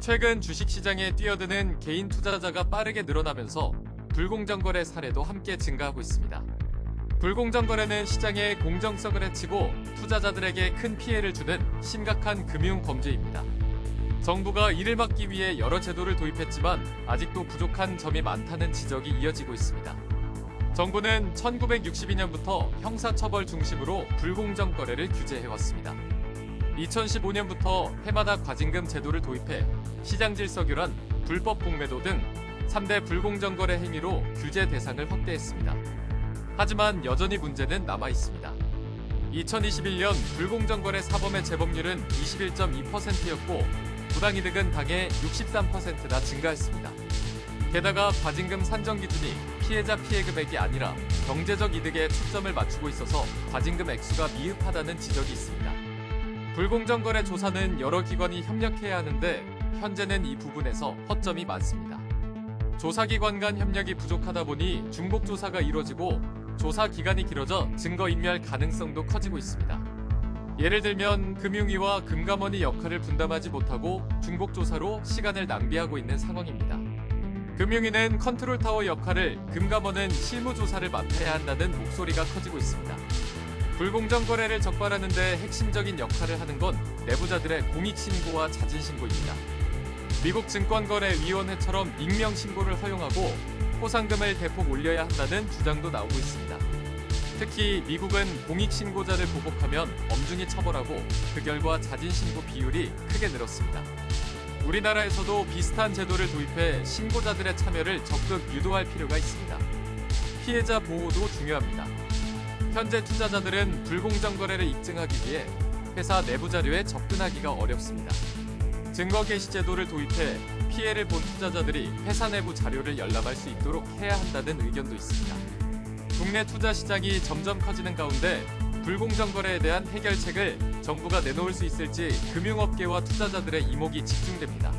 최근 주식시장에 뛰어드는 개인 투자자가 빠르게 늘어나면서 불공정 거래 사례도 함께 증가하고 있습니다. 불공정 거래는 시장의 공정성을 해치고 투자자들에게 큰 피해를 주는 심각한 금융 범죄입니다. 정부가 이를 막기 위해 여러 제도를 도입했지만 아직도 부족한 점이 많다는 지적이 이어지고 있습니다. 정부는 1962년부터 형사처벌 중심으로 불공정 거래를 규제해왔습니다. 2015년부터 해마다 과징금 제도를 도입해 시장 질서 교란, 불법 공매도 등 3대 불공정 거래 행위로 규제 대상을 확대했습니다. 하지만 여전히 문제는 남아 있습니다. 2021년 불공정 거래 사범의 재범률은 21.2%였고 부당이득은 당해 63%나 증가했습니다. 게다가 과징금 산정 기준이 피해자 피해 금액이 아니라 경제적 이득에 초점을 맞추고 있어서 과징금 액수가 미흡하다는 지적이 있습니다. 불공정 거래 조사는 여러 기관이 협력해야 하는데 현재는 이 부분에서 허점이 많습니다. 조사기관 간 협력이 부족하다 보니 중복 조사가 이루어지고 조사 기간이 길어져 증거인멸 가능성도 커지고 있습니다. 예를 들면 금융위와 금감원이 역할을 분담하지 못하고 중복 조사로 시간을 낭비하고 있는 상황입니다. 금융위는 컨트롤타워 역할을, 금감원은 실무조사를 맡아야 한다는 목소리가 커지고 있습니다. 불공정 거래를 적발하는 데 핵심적인 역할을 하는 건 내부자들의 공익신고와 자진신고입니다. 미국 증권거래위원회처럼 익명신고를 허용하고 포상금을 대폭 올려야 한다는 주장도 나오고 있습니다. 특히 미국은 공익신고자를 보복하면 엄중히 처벌하고 그 결과 자진신고 비율이 크게 늘었습니다. 우리나라에서도 비슷한 제도를 도입해 신고자들의 참여를 적극 유도할 필요가 있습니다. 피해자 보호도 중요합니다. 현재 투자자들은 불공정 거래를 입증하기 위해 회사 내부 자료에 접근하기가 어렵습니다. 증거 게시 제도를 도입해 피해를 본 투자자들이 회사 내부 자료를 열람할 수 있도록 해야 한다는 의견도 있습니다. 국내 투자 시장이 점점 커지는 가운데 불공정 거래에 대한 해결책을 정부가 내놓을 수 있을지 금융업계와 투자자들의 이목이 집중됩니다.